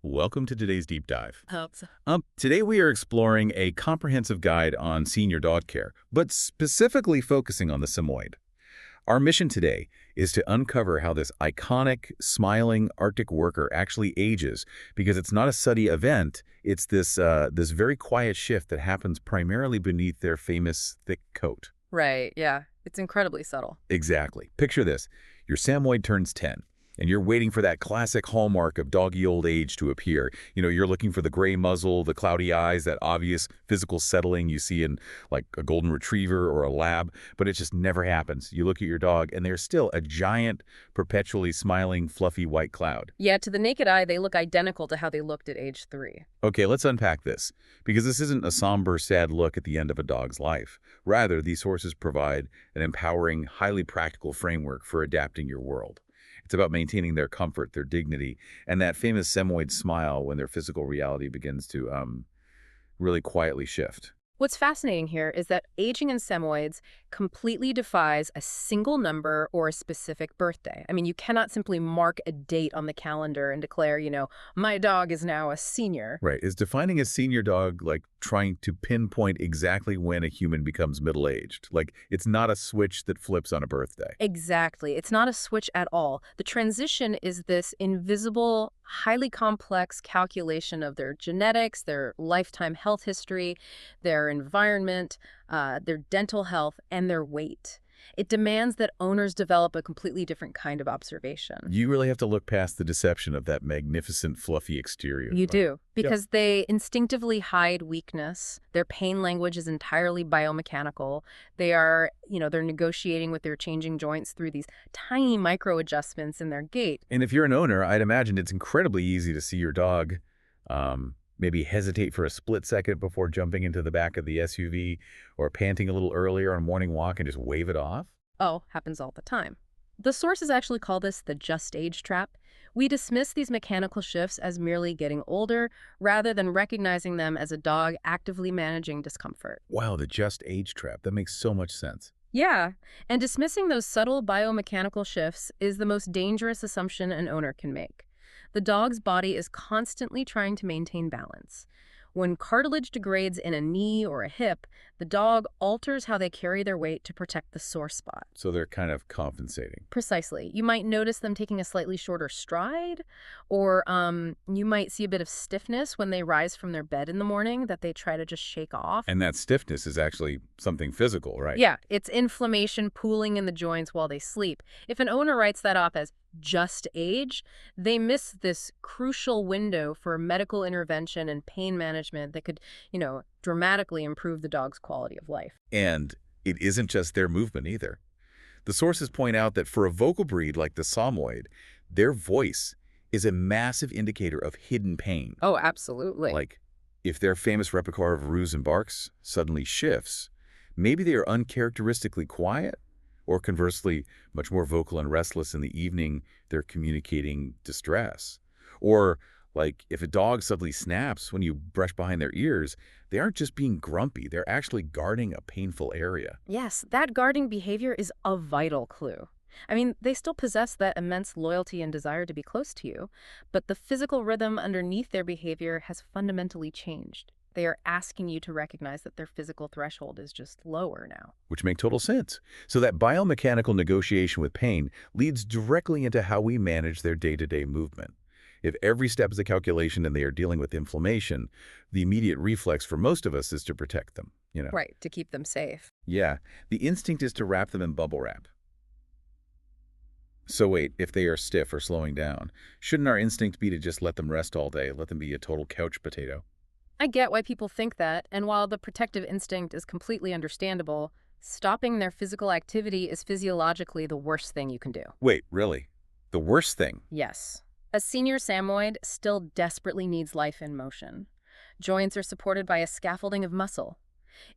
Welcome to today's deep dive. Hope so. Today we are exploring a comprehensive guide on senior dog care, but specifically focusing on the Samoyed. Our mission today is to uncover how this iconic, smiling Arctic worker actually ages, because it's not a sudden event. It's this very quiet shift that happens primarily beneath their famous thick coat. Right, yeah. It's incredibly subtle. Exactly. Picture this. Your Samoyed turns 10. And you're waiting for that classic hallmark of doggy old age to appear. You're looking for the gray muzzle, the cloudy eyes, that obvious physical settling you see in like a golden retriever or a lab, but it just never happens. You look at your dog and they're still a giant, perpetually smiling, fluffy white cloud. Yeah, to the naked eye, they look identical to how they looked at age 3. Okay, let's unpack this, because this isn't a somber, sad look at the end of a dog's life. Rather, these sources provide an empowering, highly practical framework for adapting your world. It's about maintaining their comfort, their dignity, and that famous Samoyed smile when their physical reality begins to really quietly shift. What's fascinating here is that aging in Samoyeds completely defies a single number or a specific birthday. I mean, you cannot simply mark a date on the calendar and declare, my dog is now a senior. Right. Is defining a senior dog like trying to pinpoint exactly when a human becomes middle-aged? Like, it's not a switch that flips on a birthday. Exactly. It's not a switch at all. The transition is this invisible, highly complex calculation of their genetics, their lifetime health history, their environment, their dental health, and their weight. It demands that owners develop a completely different kind of observation. You really have to look past the deception of that magnificent, fluffy exterior. You do, because they instinctively hide weakness. Their pain language is entirely biomechanical. They are, they're negotiating with their changing joints through these tiny micro adjustments in their gait. And if you're an owner, I'd imagine it's incredibly easy to see your dog maybe hesitate for a split second before jumping into the back of the SUV, or panting a little earlier on a morning walk and just wave it off. Oh, happens all the time. The sources actually call this the just age trap. We dismiss these mechanical shifts as merely getting older, rather than recognizing them as a dog actively managing discomfort. Wow, the just age trap. That makes so much sense. Yeah, and dismissing those subtle biomechanical shifts is the most dangerous assumption an owner can make. The dog's body is constantly trying to maintain balance. When cartilage degrades in a knee or a hip, the dog alters how they carry their weight to protect the sore spot. So they're kind of compensating. Precisely. You might notice them taking a slightly shorter stride, or you might see a bit of stiffness when they rise from their bed in the morning that they try to just shake off. And that stiffness is actually something physical, right? Yeah, it's inflammation pooling in the joints while they sleep. If an owner writes that off as just age, they miss this crucial window for medical intervention and pain management that could, dramatically improve the dog's quality of life. And it isn't just their movement either. The sources point out that for a vocal breed like the Samoyed, their voice is a massive indicator of hidden pain. Oh, absolutely. Like, if their famous repertoire of roos and barks suddenly shifts, maybe they are uncharacteristically quiet, or conversely, much more vocal and restless in the evening, they're communicating distress. Or, like, if a dog suddenly snaps when you brush behind their ears, they aren't just being grumpy, they're actually guarding a painful area. Yes, that guarding behavior is a vital clue. I mean, they still possess that immense loyalty and desire to be close to you, but the physical rhythm underneath their behavior has fundamentally changed. They are asking you to recognize that their physical threshold is just lower now. Which make total sense. So that biomechanical negotiation with pain leads directly into how we manage their day-to-day movement. If every step is a calculation and they are dealing with inflammation, the immediate reflex for most of us is to protect them, Right, to keep them safe. Yeah, the instinct is to wrap them in bubble wrap. So wait, if they are stiff or slowing down, shouldn't our instinct be to just let them rest all day, let them be a total couch potato? I get why people think that, and while the protective instinct is completely understandable, stopping their physical activity is physiologically the worst thing you can do. Wait, really? The worst thing? Yes. A senior Samoyed still desperately needs life in motion. Joints are supported by a scaffolding of muscle.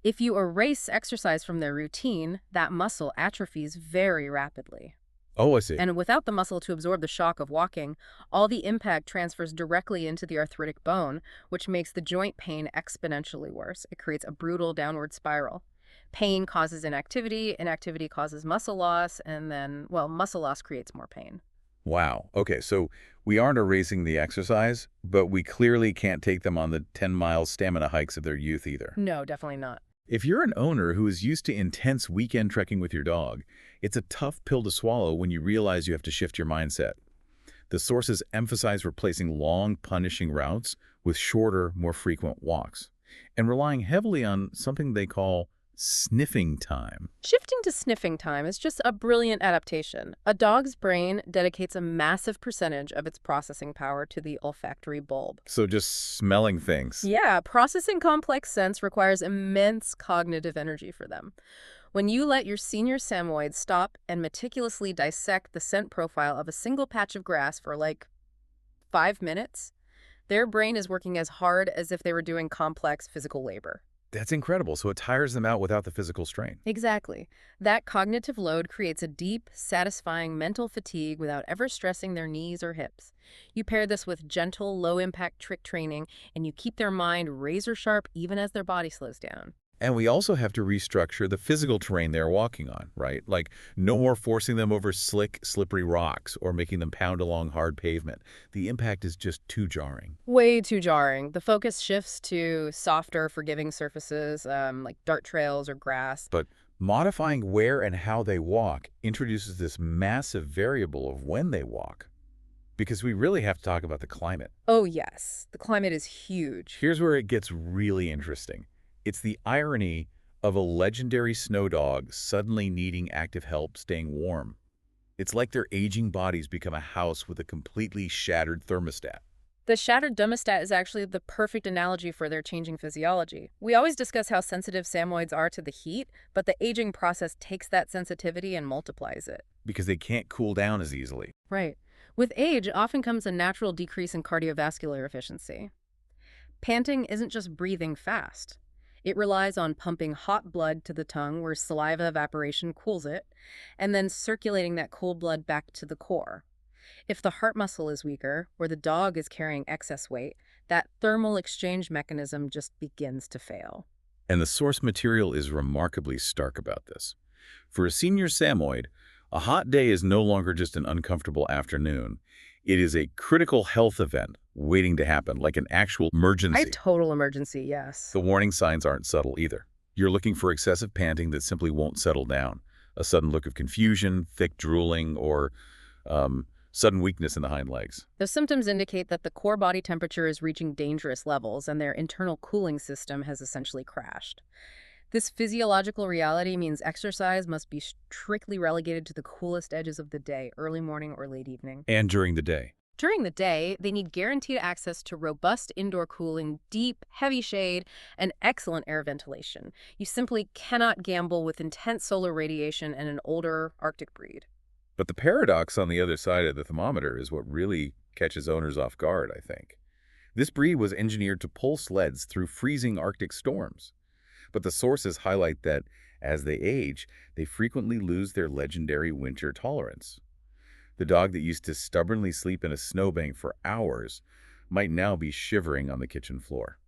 If you erase exercise from their routine, that muscle atrophies very rapidly. Oh, I see. And without the muscle to absorb the shock of walking, all the impact transfers directly into the arthritic bone, which makes the joint pain exponentially worse. It creates a brutal downward spiral. Pain causes inactivity, inactivity causes muscle loss, and then, muscle loss creates more pain. Wow. Okay, so we aren't erasing the exercise, but we clearly can't take them on the 10-mile stamina hikes of their youth either. No, definitely not. If you're an owner who is used to intense weekend trekking with your dog, it's a tough pill to swallow when you realize you have to shift your mindset. The sources emphasize replacing long, punishing routes with shorter, more frequent walks, and relying heavily on something they call sniffing time. Shifting to sniffing time is just a brilliant adaptation. A dog's brain dedicates a massive percentage of its processing power to the olfactory bulb. So just smelling things. Yeah, processing complex scents requires immense cognitive energy for them. When you let your senior Samoyed stop and meticulously dissect the scent profile of a single patch of grass for like 5 minutes, their brain is working as hard as if they were doing complex physical labor. That's incredible. So it tires them out without the physical strain. Exactly. That cognitive load creates a deep, satisfying mental fatigue without ever stressing their knees or hips. You pair this with gentle, low-impact trick training, and you keep their mind razor-sharp even as their body slows down. And we also have to restructure the physical terrain they're walking on, right? Like no more forcing them over slick, slippery rocks or making them pound along hard pavement. The impact is just too jarring. Way too jarring. The focus shifts to softer, forgiving surfaces, like dirt trails or grass. But modifying where and how they walk introduces this massive variable of when they walk. Because we really have to talk about the climate. Oh, yes. The climate is huge. Here's where it gets really interesting. It's the irony of a legendary snow dog suddenly needing active help staying warm. It's like their aging bodies become a house with a completely shattered thermostat. The shattered thermostat is actually the perfect analogy for their changing physiology. We always discuss how sensitive Samoyeds are to the heat, but the aging process takes that sensitivity and multiplies it. Because they can't cool down as easily. Right. With age often comes a natural decrease in cardiovascular efficiency. Panting isn't just breathing fast. It relies on pumping hot blood to the tongue where saliva evaporation cools it, and then circulating that cool blood back to the core. If the heart muscle is weaker, or the dog is carrying excess weight, that thermal exchange mechanism just begins to fail. And the source material is remarkably stark about this. For a senior Samoyed, a hot day is no longer just an uncomfortable afternoon. It is a critical health event waiting to happen, like an actual emergency. A total emergency, yes. The warning signs aren't subtle either. You're looking for excessive panting that simply won't settle down, a sudden look of confusion, thick drooling, or sudden weakness in the hind legs. Those symptoms indicate that the core body temperature is reaching dangerous levels and their internal cooling system has essentially crashed. This physiological reality means exercise must be strictly relegated to the coolest edges of the day, early morning or late evening. And during the day. During the day, they need guaranteed access to robust indoor cooling, deep, heavy shade, and excellent air ventilation. You simply cannot gamble with intense solar radiation and an older Arctic breed. But the paradox on the other side of the thermometer is what really catches owners off guard, I think. This breed was engineered to pull sleds through freezing Arctic storms. But the sources highlight that, as they age, they frequently lose their legendary winter tolerance. The dog that used to stubbornly sleep in a snowbank for hours might now be shivering on the kitchen floor.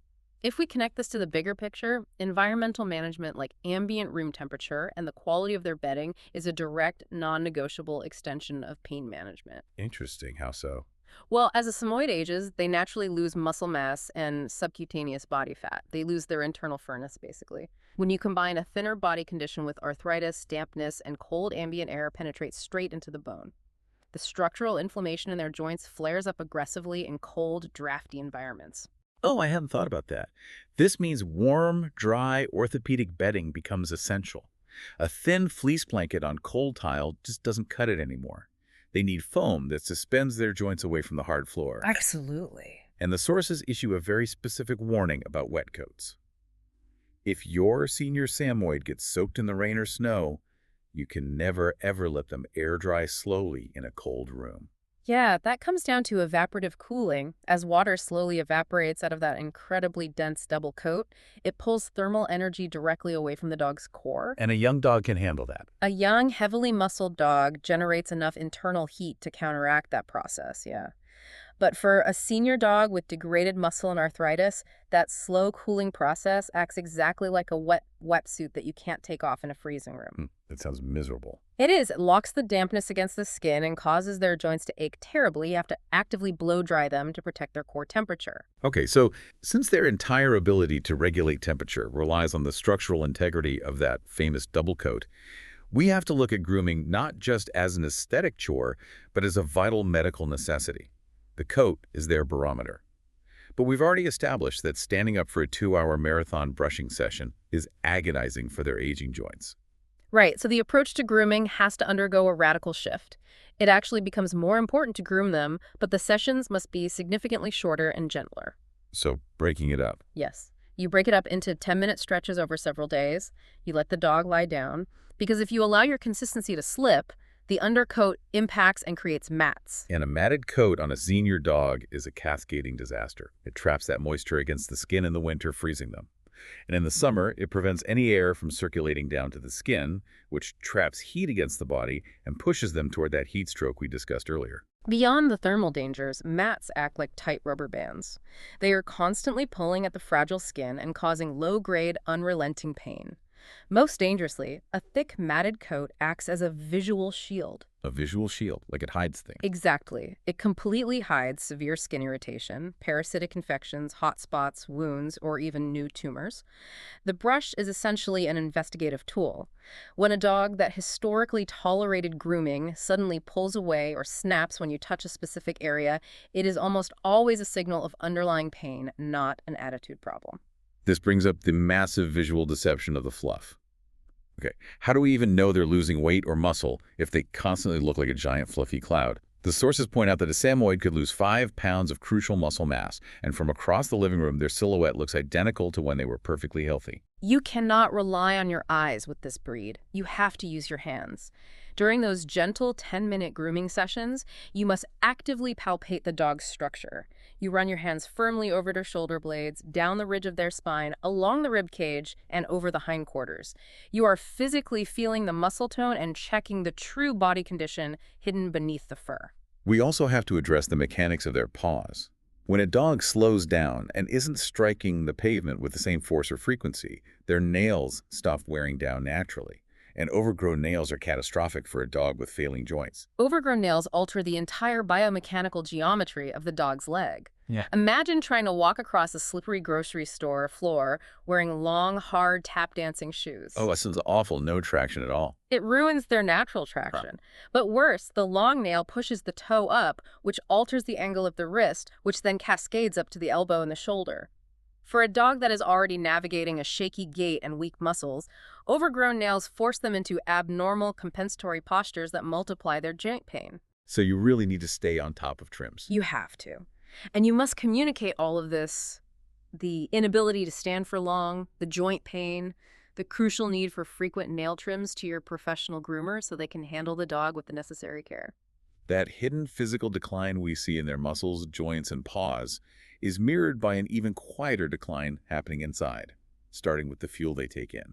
If we connect this to the bigger picture, environmental management like ambient room temperature and the quality of their bedding is a direct, non-negotiable extension of pain management. Interesting. How so? Well, as a Samoyed ages, they naturally lose muscle mass and subcutaneous body fat. They lose their internal furnace, basically. When you combine a thinner body condition with arthritis, dampness, and cold ambient air penetrates straight into the bone. The structural inflammation in their joints flares up aggressively in cold, drafty environments. Oh, I hadn't thought about that. This means warm, dry, orthopedic bedding becomes essential. A thin fleece blanket on cold tile just doesn't cut it anymore. They need foam that suspends their joints away from the hard floor. Absolutely. And the sources issue a very specific warning about wet coats. If your senior Samoyed gets soaked in the rain or snow, you can never ever let them air dry slowly in a cold room. Yeah, that comes down to evaporative cooling. As water slowly evaporates out of that incredibly dense double coat, it pulls thermal energy directly away from the dog's core. And a young dog can handle that. A young, heavily muscled dog generates enough internal heat to counteract that process, yeah. But for a senior dog with degraded muscle and arthritis, that slow cooling process acts exactly like a wet wetsuit that you can't take off in a freezing room. That sounds miserable. It is. It locks the dampness against the skin and causes their joints to ache terribly. You have to actively blow dry them to protect their core temperature. Okay, so since their entire ability to regulate temperature relies on the structural integrity of that famous double coat, we have to look at grooming not just as an aesthetic chore, but as a vital medical necessity. The coat is their barometer. But we've already established that standing up for a 2-hour marathon brushing session is agonizing for their aging joints. Right, so the approach to grooming has to undergo a radical shift. It actually becomes more important to groom them, but the sessions must be significantly shorter and gentler. So breaking it up. Yes. You break it up into 10-minute stretches over several days. You let the dog lie down. Because if you allow your consistency to slip, the undercoat impacts and creates mats. And a matted coat on a senior dog is a cascading disaster. It traps that moisture against the skin in the winter, freezing them. And in the summer, it prevents any air from circulating down to the skin, which traps heat against the body and pushes them toward that heat stroke we discussed earlier. Beyond the thermal dangers, mats act like tight rubber bands. They are constantly pulling at the fragile skin and causing low-grade, unrelenting pain. Most dangerously, a thick matted coat acts as a visual shield. A visual shield, like it hides things. Exactly. It completely hides severe skin irritation, parasitic infections, hot spots, wounds, or even new tumors. The brush is essentially an investigative tool. When a dog that historically tolerated grooming suddenly pulls away or snaps when you touch a specific area, it is almost always a signal of underlying pain, not an attitude problem. This brings up the massive visual deception of the fluff. Okay, how do we even know they're losing weight or muscle if they constantly look like a giant fluffy cloud? The sources point out that a Samoyed could lose 5 pounds of crucial muscle mass, and from across the living room, their silhouette looks identical to when they were perfectly healthy. You cannot rely on your eyes with this breed. You have to use your hands. During those gentle 10-minute grooming sessions, you must actively palpate the dog's structure. You run your hands firmly over their shoulder blades, down the ridge of their spine, along the rib cage, and over the hindquarters. You are physically feeling the muscle tone and checking the true body condition hidden beneath the fur. We also have to address the mechanics of their paws. When a dog slows down and isn't striking the pavement with the same force or frequency, their nails stop wearing down naturally. And overgrown nails are catastrophic for a dog with failing joints. Overgrown nails alter the entire biomechanical geometry of the dog's leg. Yeah. Imagine trying to walk across a slippery grocery store floor wearing long, hard tap-dancing shoes. Oh, that sounds awful. No traction at all. It ruins their natural traction. But worse, the long nail pushes the toe up, which alters the angle of the wrist, which then cascades up to the elbow and the shoulder. For a dog that is already navigating a shaky gait and weak muscles, overgrown nails force them into abnormal compensatory postures that multiply their joint pain. So you really need to stay on top of trims. You have to. And you must communicate all of this, the inability to stand for long, the joint pain, the crucial need for frequent nail trims to your professional groomer so they can handle the dog with the necessary care. That hidden physical decline we see in their muscles, joints, and paws is mirrored by an even quieter decline happening inside, starting with the fuel they take in.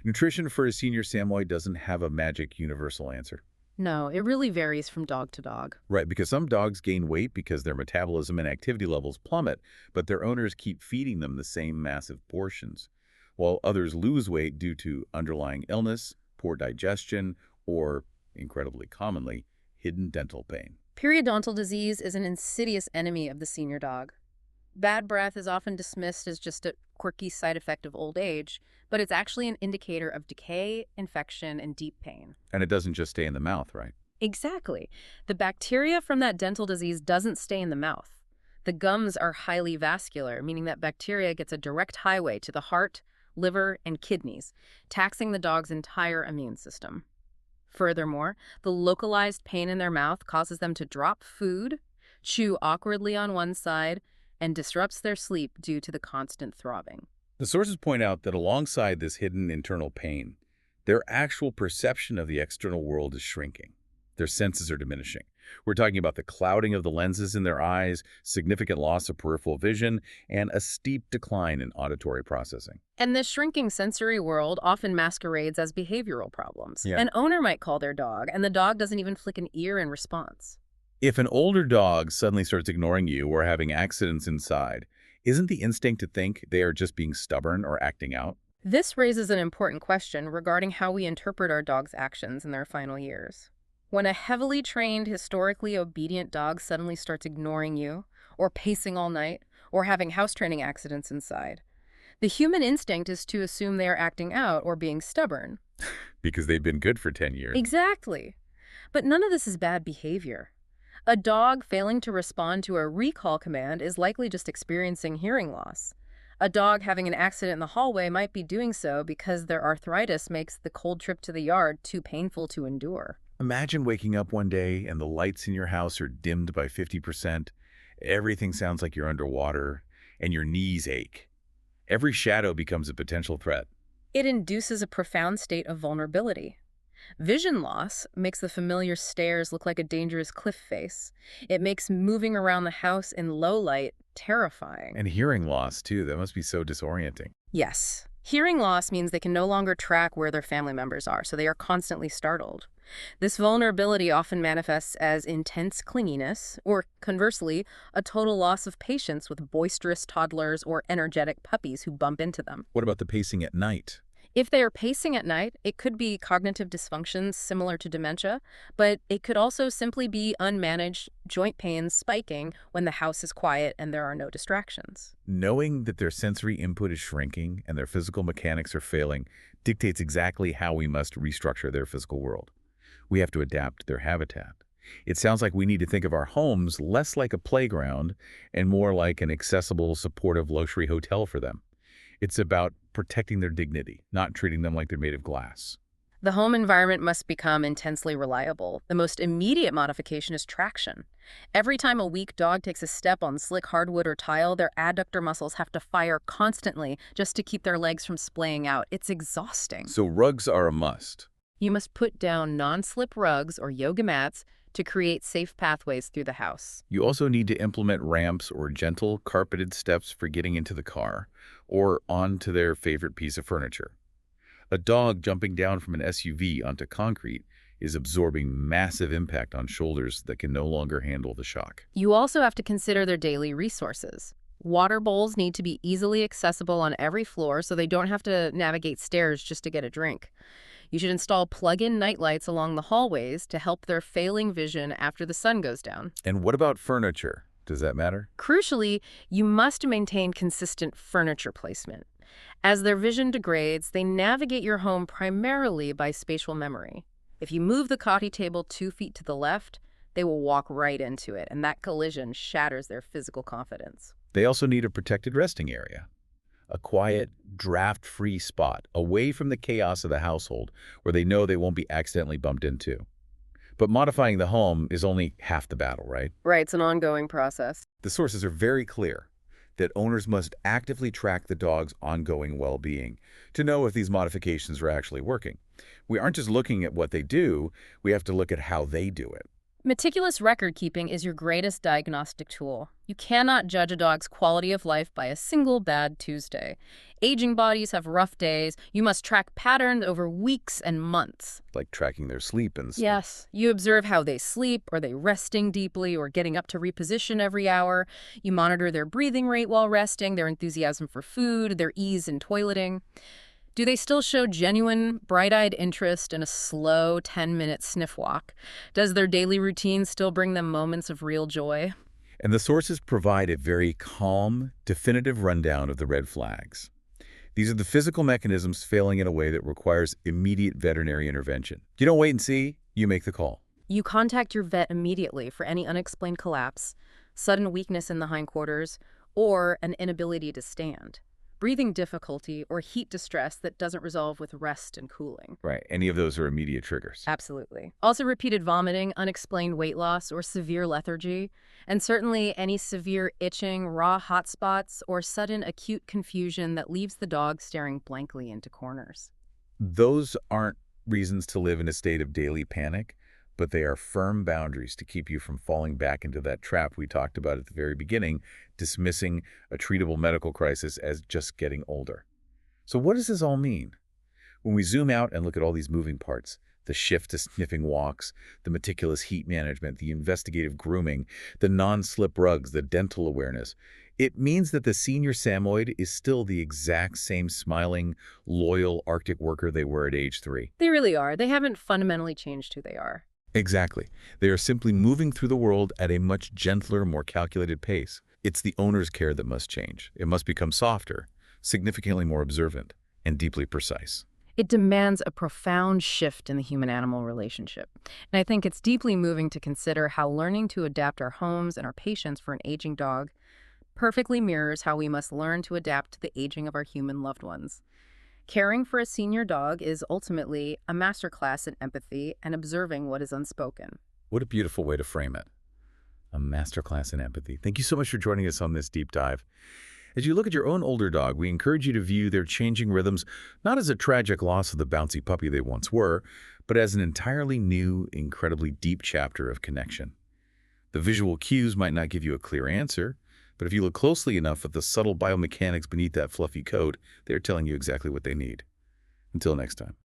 Nutrition for a senior Samoyed doesn't have a magic universal answer. No, it really varies from dog to dog. Right, because some dogs gain weight because their metabolism and activity levels plummet, but their owners keep feeding them the same massive portions, while others lose weight due to underlying illness, poor digestion, or, incredibly commonly, hidden dental pain. Periodontal disease is an insidious enemy of the senior dog. Bad breath is often dismissed as just a quirky side effect of old age, but it's actually an indicator of decay, infection, and deep pain. And it doesn't just stay in the mouth, right? Exactly. The bacteria from that dental disease doesn't stay in the mouth. The gums are highly vascular, meaning that bacteria gets a direct highway to the heart, liver, and kidneys, taxing the dog's entire immune system. Furthermore, the localized pain in their mouth causes them to drop food, chew awkwardly on one side, and disrupts their sleep due to the constant throbbing. The sources point out that alongside this hidden internal pain, their actual perception of the external world is shrinking. Their senses are diminishing. We're talking about the clouding of the lenses in their eyes, significant loss of peripheral vision, and a steep decline in auditory processing. And this shrinking sensory world often masquerades as behavioral problems. Yeah. An owner might call their dog, and the dog doesn't even flick an ear in response. If an older dog suddenly starts ignoring you or having accidents inside, isn't the instinct to think they are just being stubborn or acting out? This raises an important question regarding how we interpret our dog's actions in their final years. When a heavily trained, historically obedient dog suddenly starts ignoring you, or pacing all night, or having house training accidents inside, the human instinct is to assume they are acting out or being stubborn. Because they've been good for 10 years. Exactly. But none of this is bad behavior. A dog failing to respond to a recall command is likely just experiencing hearing loss. A dog having an accident in the hallway might be doing so because their arthritis makes the cold trip to the yard too painful to endure. Imagine waking up one day and the lights in your house are dimmed by 50%, everything sounds like you're underwater, and your knees ache. Every shadow becomes a potential threat. It induces a profound state of vulnerability. Vision loss makes the familiar stairs look like a dangerous cliff face. It makes moving around the house in low light terrifying. And hearing loss, too, that must be so disorienting. Yes. Hearing loss means they can no longer track where their family members are, so they are constantly startled. This vulnerability often manifests as intense clinginess, or conversely, a total loss of patience with boisterous toddlers or energetic puppies who bump into them. What about the pacing at night? If they are pacing at night, it could be cognitive dysfunctions similar to dementia, but it could also simply be unmanaged joint pains spiking when the house is quiet and there are no distractions. Knowing that their sensory input is shrinking and their physical mechanics are failing dictates exactly how we must restructure their physical world. We have to adapt their habitat. It sounds like we need to think of our homes less like a playground and more like an accessible, supportive luxury hotel for them. It's about protecting their dignity, not treating them like they're made of glass. The home environment must become intensely reliable. The most immediate modification is traction. Every time a weak dog takes a step on slick hardwood or tile, their adductor muscles have to fire constantly just to keep their legs from splaying out. It's exhausting. So rugs are a must. You must put down non-slip rugs or yoga mats to create safe pathways through the house. You also need to implement ramps or gentle carpeted steps for getting into the car or onto their favorite piece of furniture. A dog jumping down from an SUV onto concrete is absorbing massive impact on shoulders that can no longer handle the shock. You also have to consider their daily resources. Water bowls need to be easily accessible on every floor so they don't have to navigate stairs just to get a drink. You should install plug-in nightlights along the hallways to help their failing vision after the sun goes down. And what about furniture? Does that matter? Crucially, you must maintain consistent furniture placement. As their vision degrades, they navigate your home primarily by spatial memory. If you move the coffee table 2 feet to the left, they will walk right into it, and that collision shatters their physical confidence. They also need a protected resting area. A quiet, draft-free spot away from the chaos of the household where they know they won't be accidentally bumped into. But modifying the home is only half the battle, right? Right, it's an ongoing process. The sources are very clear that owners must actively track the dog's ongoing well-being to know if these modifications are actually working. We aren't just looking at what they do, we have to look at how they do it. Meticulous record keeping is your greatest diagnostic tool. You cannot judge a dog's quality of life by a single bad Tuesday. Aging bodies have rough days. You must track patterns over weeks and months. Like tracking their sleep and stuff. Yes, you observe how they sleep. Are they resting deeply or getting up to reposition every hour? You monitor their breathing rate while resting, their enthusiasm for food, their ease in toileting. Do they still show genuine, bright-eyed interest in a slow 10-minute sniff walk? Does their daily routine still bring them moments of real joy? And the sources provide a very calm, definitive rundown of the red flags. These are the physical mechanisms failing in a way that requires immediate veterinary intervention. You don't wait and see, you make the call. You contact your vet immediately for any unexplained collapse, sudden weakness in the hindquarters, or an inability to stand. Breathing difficulty, or heat distress that doesn't resolve with rest and cooling. Right, any of those are immediate triggers. Absolutely. Also repeated vomiting, unexplained weight loss, or severe lethargy, and certainly any severe itching, raw hot spots, or sudden acute confusion that leaves the dog staring blankly into corners. Those aren't reasons to live in a state of daily panic, but they are firm boundaries to keep you from falling back into that trap we talked about at the very beginning, dismissing a treatable medical crisis as just getting older. So what does this all mean? When we zoom out and look at all these moving parts, The shift to sniffing walks, the meticulous heat management, the investigative grooming, the non-slip rugs, the dental awareness. It means that the senior Samoyed is still the exact same smiling, loyal Arctic worker they were at age 3. They really are. They haven't fundamentally changed who they are. Exactly. They are simply moving through the world at a much gentler, more calculated pace. It's the owner's care that must change. It must become softer, significantly more observant, and deeply precise. It demands a profound shift in the human-animal relationship. And I think it's deeply moving to consider how learning to adapt our homes and our patience for an aging dog perfectly mirrors how we must learn to adapt to the aging of our human loved ones. Caring for a senior dog is ultimately a masterclass in empathy and observing what is unspoken. What a beautiful way to frame it. A masterclass in empathy. Thank you so much for joining us on this deep dive. As you look at your own older dog, we encourage you to view their changing rhythms not as a tragic loss of the bouncy puppy they once were, but as an entirely new, incredibly deep chapter of connection. The visual cues might not give you a clear answer, but if you look closely enough at the subtle biomechanics beneath that fluffy coat, they're telling you exactly what they need. Until next time.